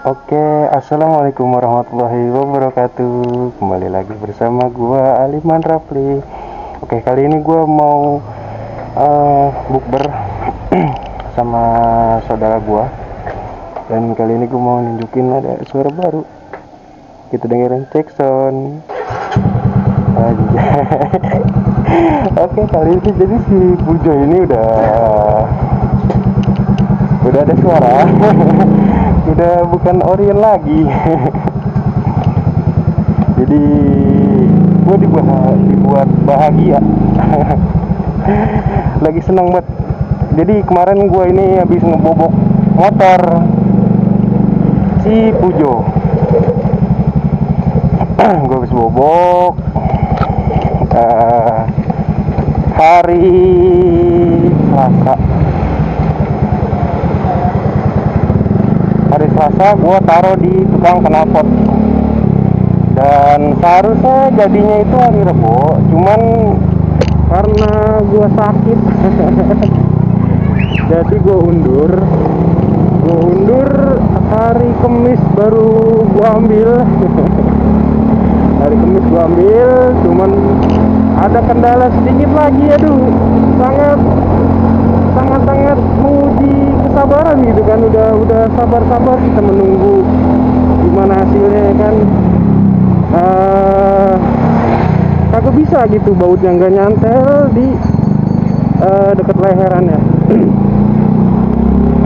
Oke, assalamualaikum warahmatullahi wabarakatuh. Kembali lagi bersama gua Aliman Rafli. Oke, kali ini gua mau bukber sama saudara gua. Dan kali ini gua mau nunjukin ada suara baru. Kita dengerin cek sound. Oke, kali ini jadi si Pujo ini udah ada suara. Udah bukan Orion lagi. Jadi gue dibuat bahagia. Lagi senang banget. Jadi kemarin gue ini habis ngebobok motor si Pujo. Gue habis bobok hari Selasa gue taruh di tukang knalpot, dan seharusnya jadinya itu hari Rebo, cuman karena gue sakit jadi gue undur hari Kamis baru gue ambil. Hari Kamis gue ambil, cuman ada kendala sedikit lagi. Aduh, sangat menguji kesabaran gitu kan. Udah sabar kita menunggu gimana hasilnya kan. Kagak bisa gitu, bautnya nggak nyantel di deket leherannya.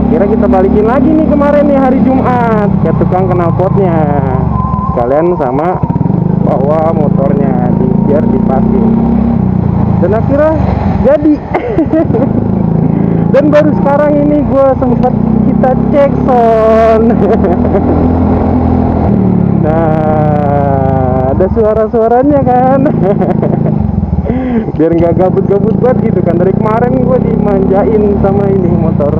Akhirnya kita balikin lagi nih kemarin nih hari Jumat ke tukang knalpotnya, sekalian sama bawa motornya biar dipasin, dan akhirnya jadi. Dan baru sekarang ini gue sempat kita cek sound. Nah, ada suara-suaranya kan. Biar nggak gabut-gabut banget gitu kan. Dari kemarin gue dimanjain sama ini motor.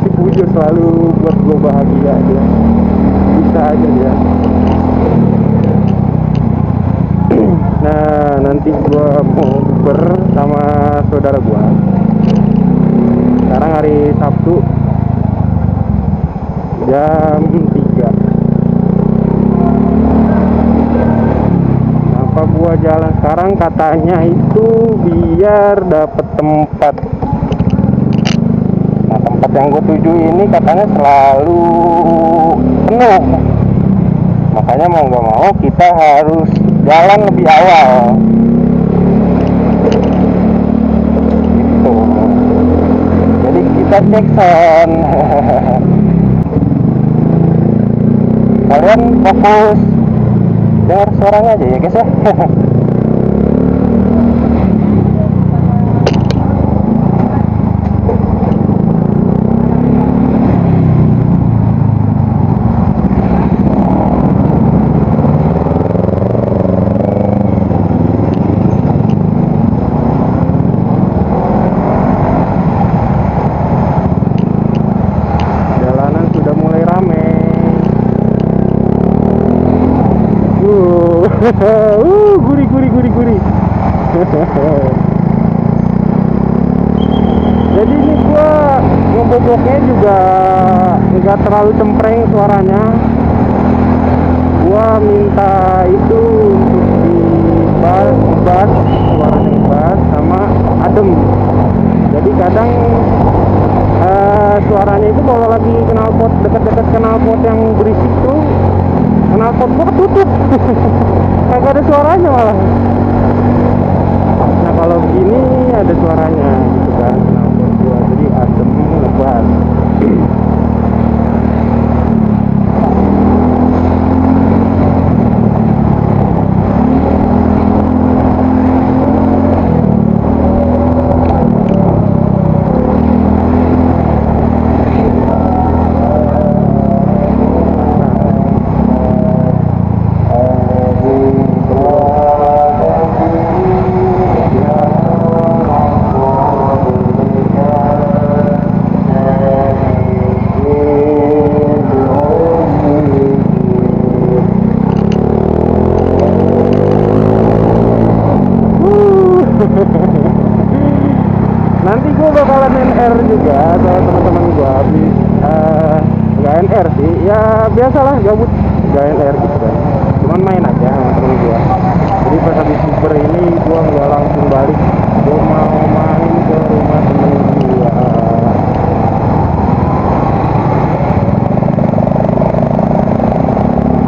Si Pujo selalu buat gue bahagia dia. Bisa aja dia. Nah, nanti gue mau bersama saudara gue. Sekarang hari Sabtu jam 3. Kenapa gua jalan sekarang? Katanya itu biar dapet tempat. Nah, tempat yang gue tuju ini katanya selalu penuh. Makanya mau nggak mau kita harus jalan lebih awal. Gitu. Jadi kita cek sound. Kalian fokus dengar suaranya aja ya guys ya. Jalanan sudah mulai rame. Gurih. Jadi ini gua ngeboboknya juga nggak terlalu cempreng suaranya. Gua minta itu untuk bass, suaranya bass sama adem. Jadi kadang suaranya itu kalau lagi knalpot, dekat-dekat knalpot yang berisik tuh, knalpot gua ketutup. Kagak ada suaranya malah. Nah, kalau begini ada suaranya gitu kan, knalpot gua jadi adem, lebat. GNR sih, ya biasalah gabut GNR gitu kan, cuman main aja sama temen gua. Jadi pas habis bukber ini gua nggak langsung balik, gua mau main ke rumah temen gua.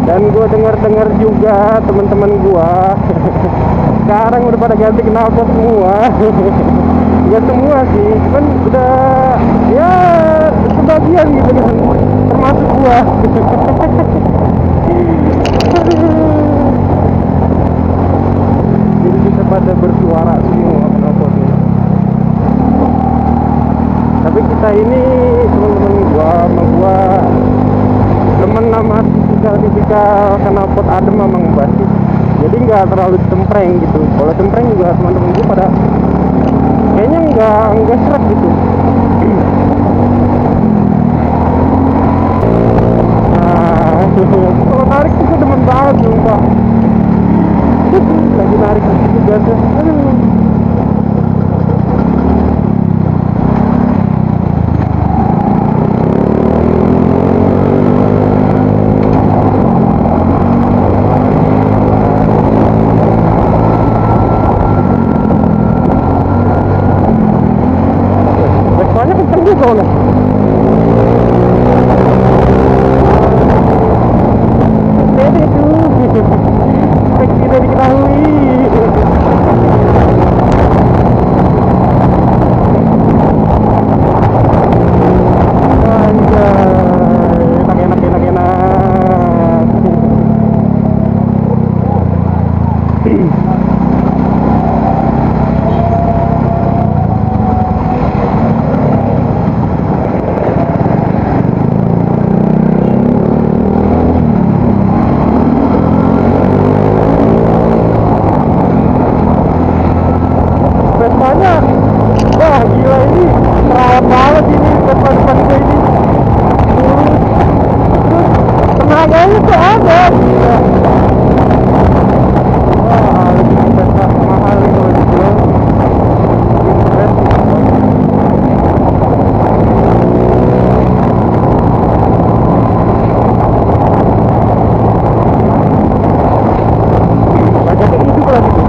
Dan gua dengar juga teman-teman gua sekarang udah pada ganti knalpot semua. Gak semua sih, cuman udah ya sebagian gitu kan, termasuk gua. Jadi kita pada bersuara semua knalpotnya. Tapi kita ini teman-teman gua sama gua temen nama tipikal knalpot adem emang basis. Jadi nggak terlalu cempreng gitu. Kalau cempreng juga teman-teman gua pada kayaknya nggak seret gitu. Nah, kalau narik tuh gue demen banget sumpah. Lagi narik gitu gasnya. Soalnya kenceng juga oleh. Pede tuh. Tidak diketahui. Anjay, enak. Vespanya, wah gila ini terawat banget ini Vespa depan gue ini. Terus tenaganya tuh ada gila. Wah ini Vespa mahal nih kalau dijual. Keren. Pajaknya hidup lagi tuh.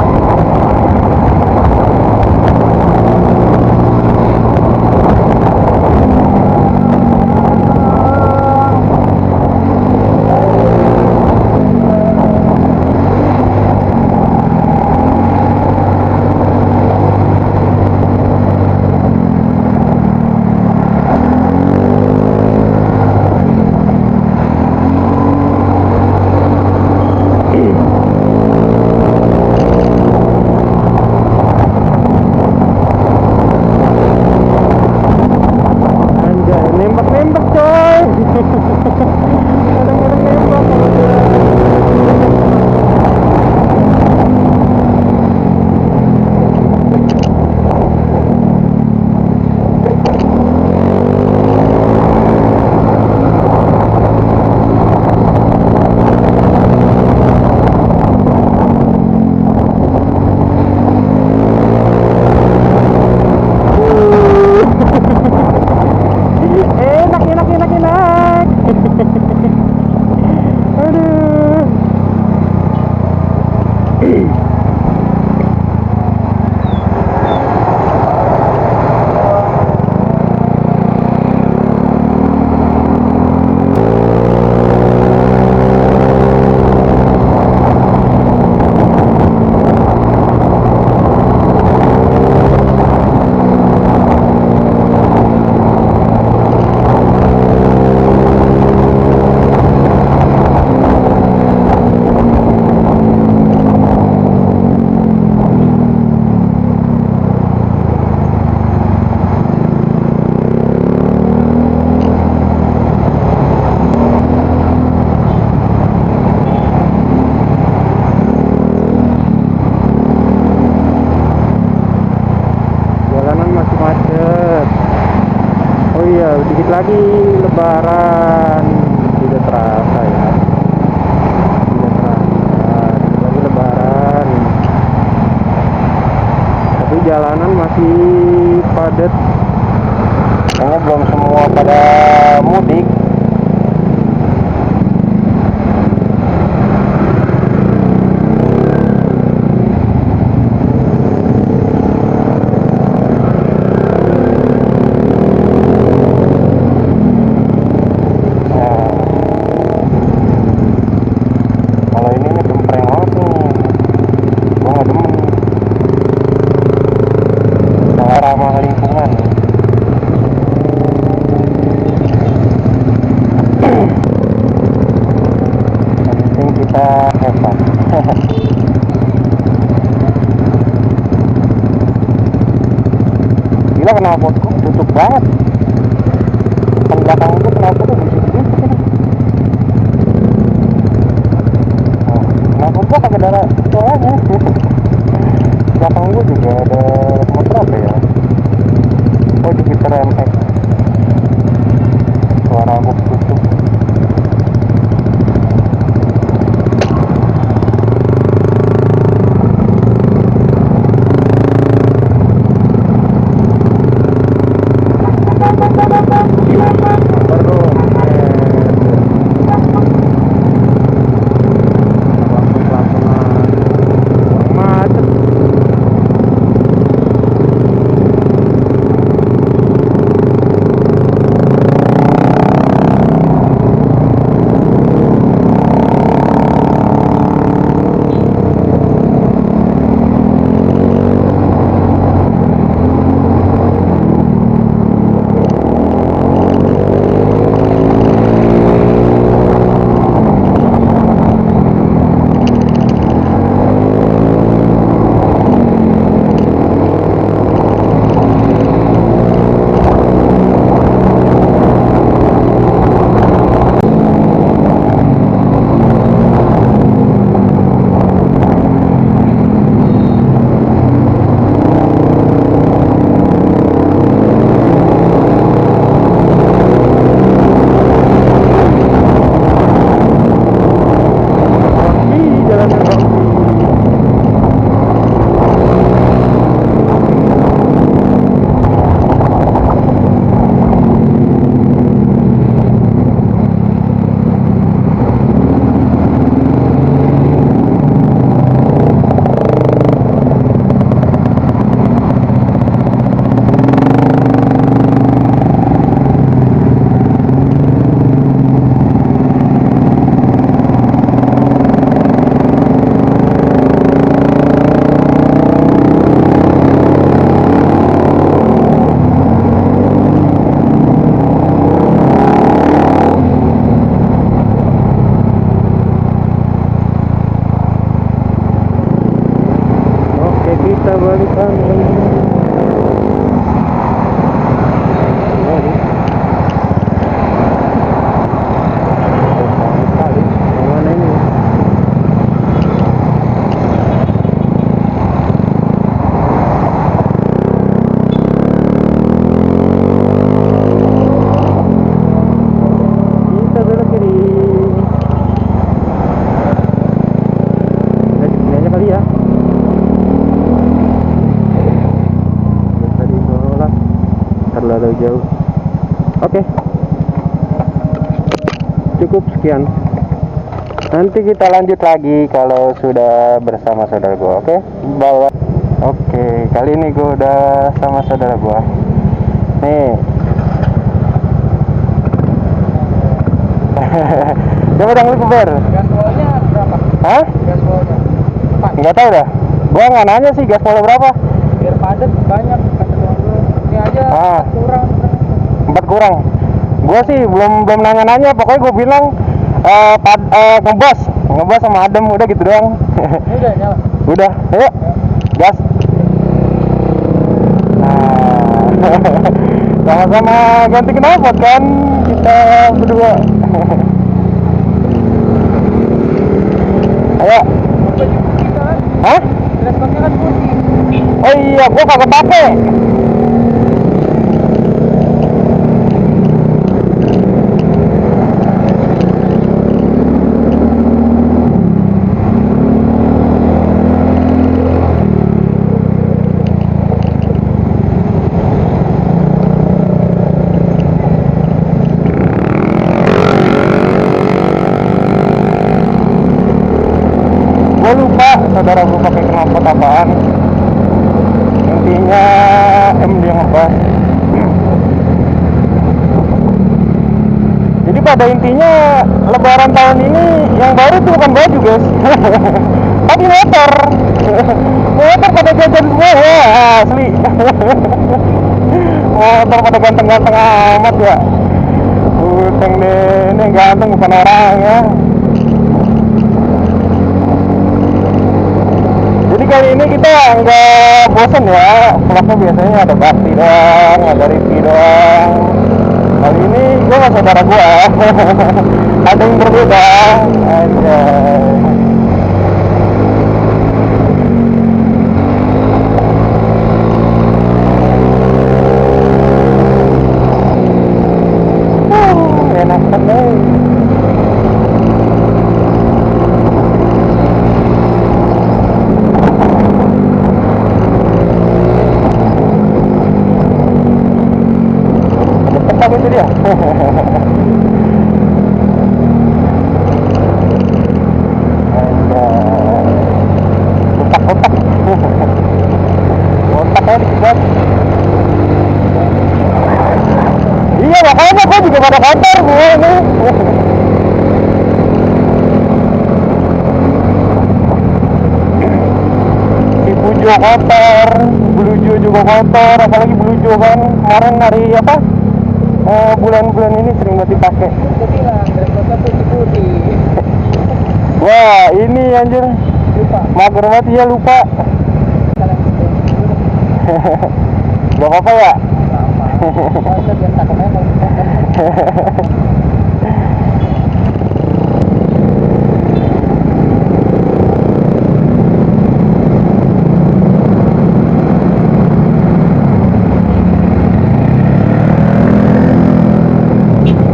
Nembak coy. Kadang-kadang nembak kalau dia. Enak. Aduh. Dikit lagi lebaran, tidak terasa ya, tidak terasa, dikit lagi lebaran, tapi jalanan masih padat, kayaknya belum semua pada mudik, knalpotku tutup banget. Kan belakang itu knalpotnya bisik-bisik ini. Knalpot gua kagak ada suaranya. Belakang gua juga ada motor apa ya? Oh, Jupiter MX. Suara aku tutup. Kita balikan mana ini? Kita belok kiri. Ini aja kali ya. Terlalu jauh. Oke. Cukup sekian. Nanti kita lanjut lagi kalau sudah bersama saudara gua, oke? Bawa. Oke, kali ini gua udah sama saudara gua. Nih. Coba dong lu ber. Gaspolnya berapa? Hah? Gaspolnya 4. Nggak tahu dah. Gua nggak nanya sih gaspolnya berapa. Biar padat banyak kata doang dulu. Ini aja kurang. 4 kurang. Gua sih belum nanya-nanya, pokoknya gua bilang ngebas sama adem, udah gitu doang. Ini udah nyala. Udah, yuk. Gas. Nah. Sama-sama ganti knalpot kan kita berdua. Ayo. Hah? Responnya kan putih. Oh iya, gua kagak pakai. Gue lupa saudara gue pakai knalpot apaan. Intinya dia ngebas. Jadi pada intinya lebaran tahun ini yang baru tuh bukan baju guys, tapi motor. Motor pada jajan semua ya, asli. Motor pada ganteng-ganteng amat ya. Uteng deh, ini ganteng bukan orang ya. Jadi kali ini kita nggak bosan ya. Vlognya biasanya ada Bakti doang, ada Rifki doang. Kali ini gue sama saudara gue ada yang berbeda aja. Enak banget. Tetap itu dia. Kotak-kotak. Kotaknya dikejar. Iya makanya gue juga pada kotor gue ini. Di Pujo kotor, Bulujo juga kotor, apalagi Bulujo kan kemarin hari apa? Bulan-bulan ini sering banget dipakai. Gue bilang dari kota putih-putih. Wah ini anjir, Lupa. mager banget ya lupa. Kalian Gak apa-apa ya. masa biar takutnya kalau kita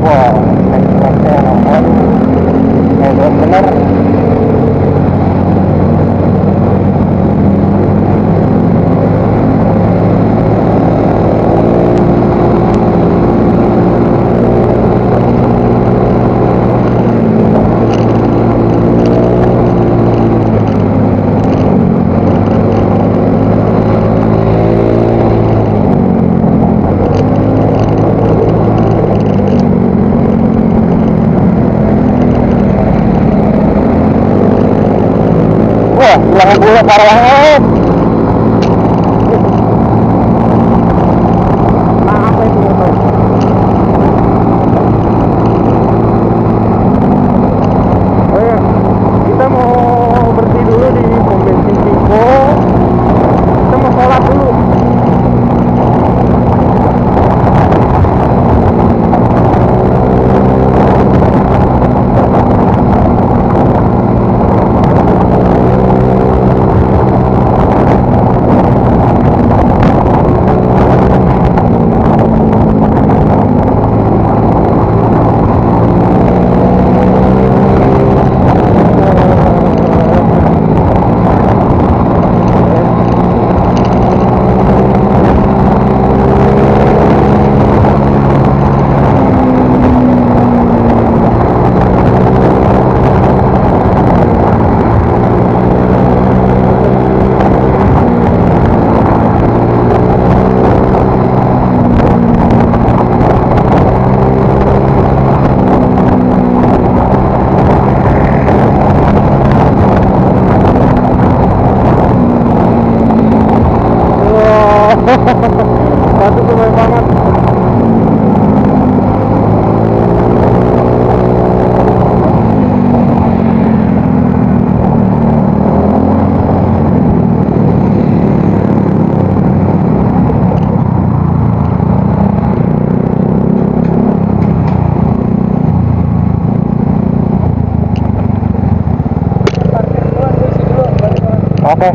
Wah, naik-naiknya enak. Bener-bener. Wah, hilangan gula parah banget. Apa itu? Oh ya, kita mau berhenti dulu di pom bensin Ciko. Kita mau sholat dulu. Satu keren banget. parkir duluan, gue isi dulu balik orang. Oke.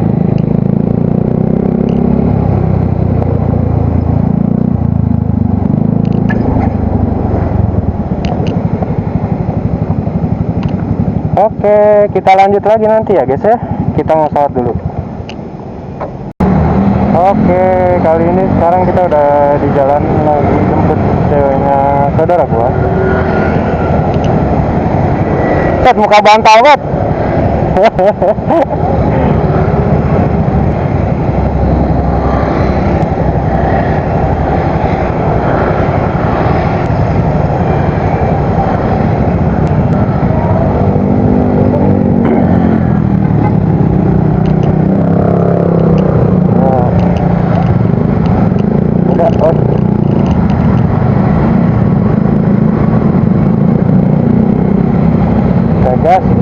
Oke, kita lanjut lagi nanti ya guys ya. Kita mau sholat dulu. Oke, kali ini sekarang kita udah di jalan lagi jemput ceweknya saudara gua. Set muka bantal banget.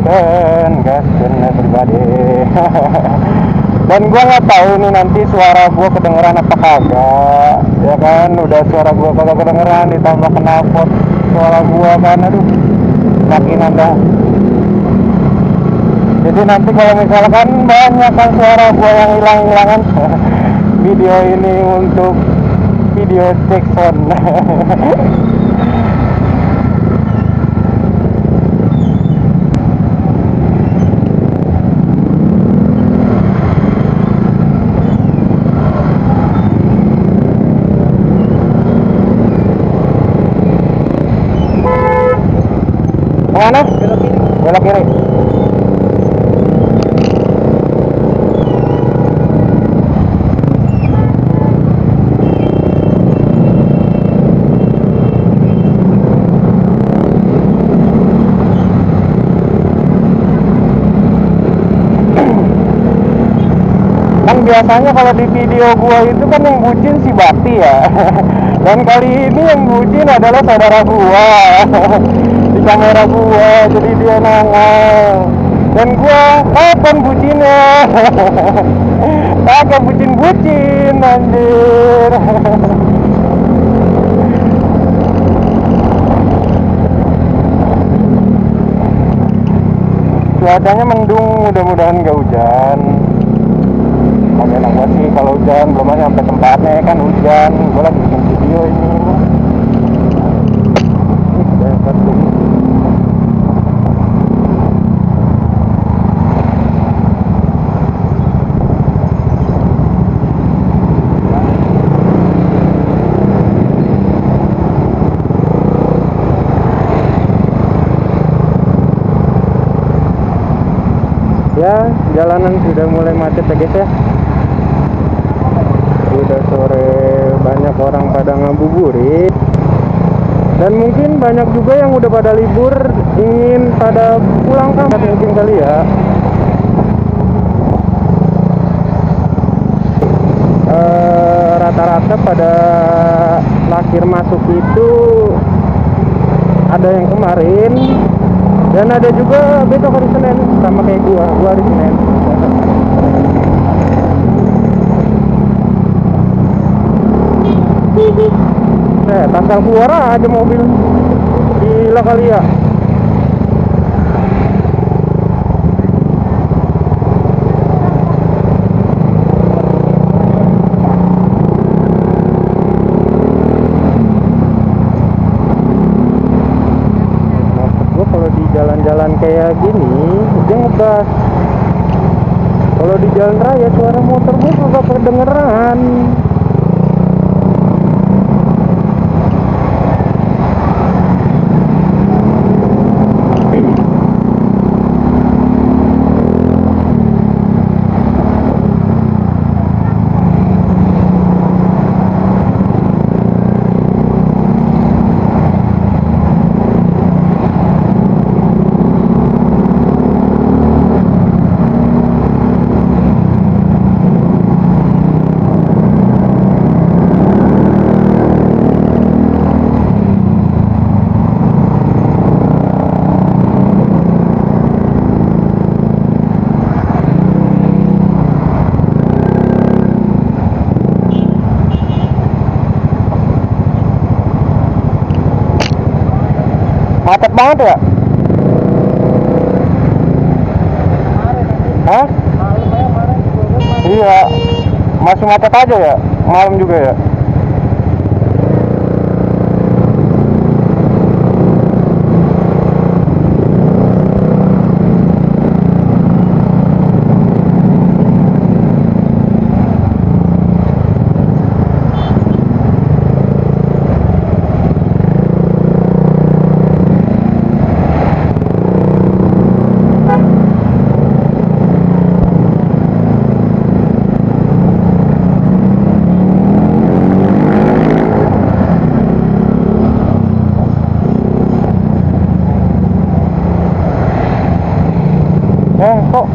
Udah, gaskan everybody. Dan gua nggak tahu nih nanti suara gua kedengeran apa kagak, ya kan? Udah suara gua kagak kedengeran, ditambah knalpot suara gua kan, aduh, makin anda. Jadi nanti kalau misalkan banyak kan suara gua yang hilang-hilangan, video ini untuk video cek sound. Mana? Belok kiri. Belok kiri. Kan biasanya kalau di video gua itu kan yang bucin si Bakti ya. Dan kali ini yang bucin adalah saudara gua. Di kamera gua, jadi dia nongol. Dan gua kapan bucinnya? Kagak bucin-bucin anjir. Cuacanya mendung, mudah-mudahan gak hujan. Agak enak banget sih kalau hujan, belum aja sampai tempatnya kan hujan. Gue lagi bikin video ini. Udah satu. Ya, jalanan sudah mulai macet ya guys ya. Udah sore, banyak orang pada ngabuburit. Dan mungkin banyak juga yang udah pada libur, ingin pada pulang kampung mungkin kali ya. Rata-rata pada akhir masuk itu ada yang kemarin, dan ada juga besok hari Senin, sama kayak gua hari Senin. Tasal keluar aja mobil. Gila kali ya. Gua kalau di jalan-jalan kayak gini, dia ngebas. Kalau di jalan raya suara motor gua kagak kedengeran. Macet banget ya? Hah? Iya, masih macet aja ya? Malam juga ya? Kok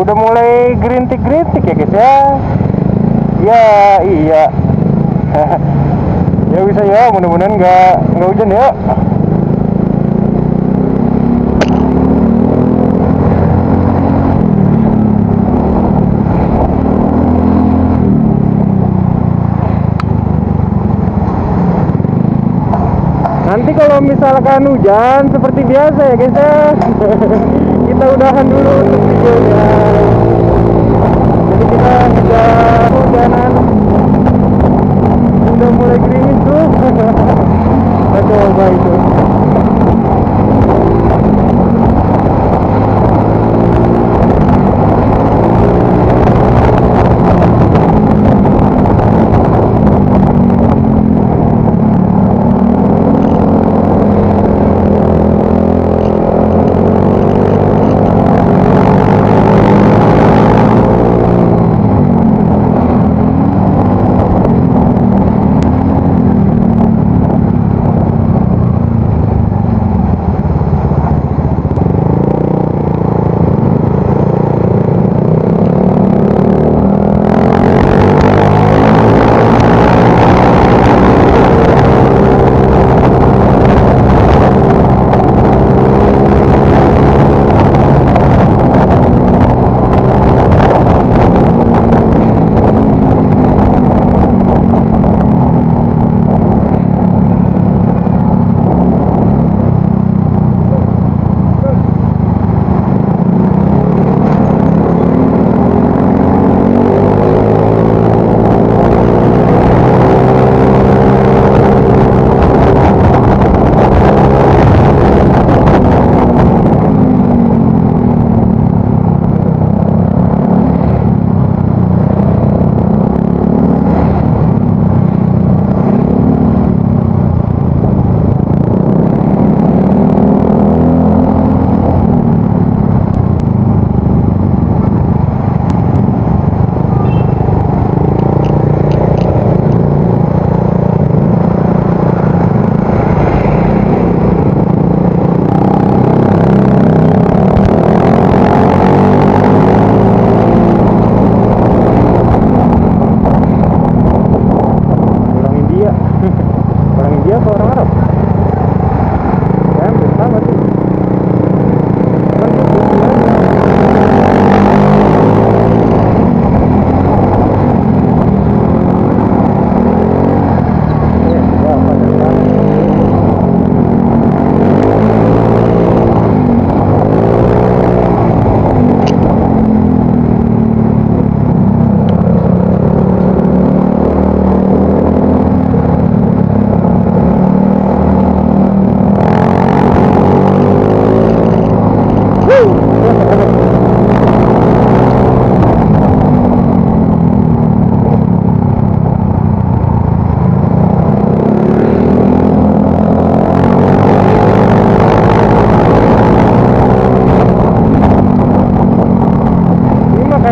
udah mulai gerintik-gerintik ya guys ya? Ya iya. Ya bisa ya, mudah-mudahan nggak hujan ya. Nanti kalau misalkan hujan seperti biasa ya guys ya. Kita udahan dulu untuk videonya. Jadi kita ngejar hujanan. Udah mulai gerimis tuh. Kita coba itu.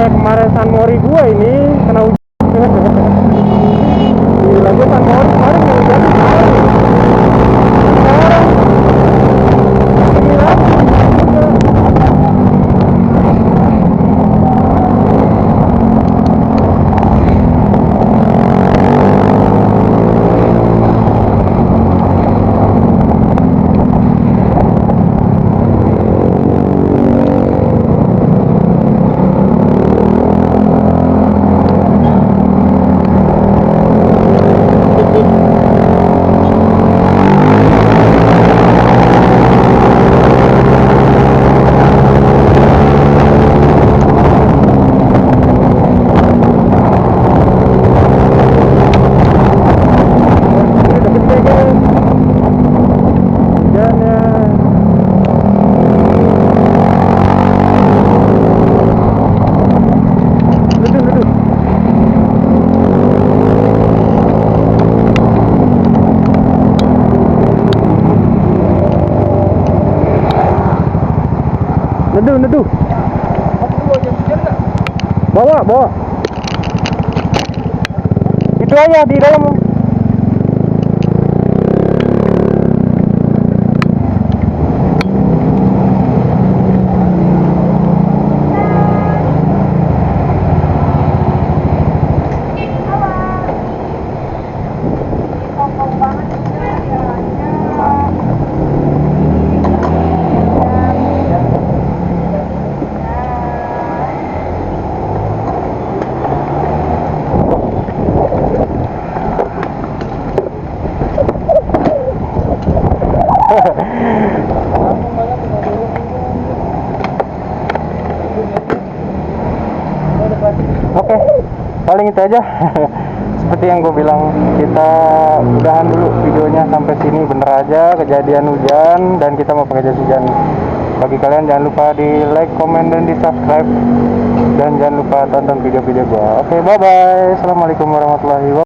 Kemarin San Mori gua ini kena hujan. Gila, gua San Mori kemarin nggak hujan. Sekarang ini lagi juga. Neduh. Bawa. Itu aja di dalam. paling itu aja. Seperti yang gue bilang, kita udahan dulu videonya sampai sini. Bener aja kejadian hujan dan kita mau pakai jas hujan. Bagi kalian jangan lupa di like, komen, dan di subscribe, dan jangan lupa tonton video-video gue. Oke, bye bye. Assalamualaikum warahmatullahi wabarakatuh.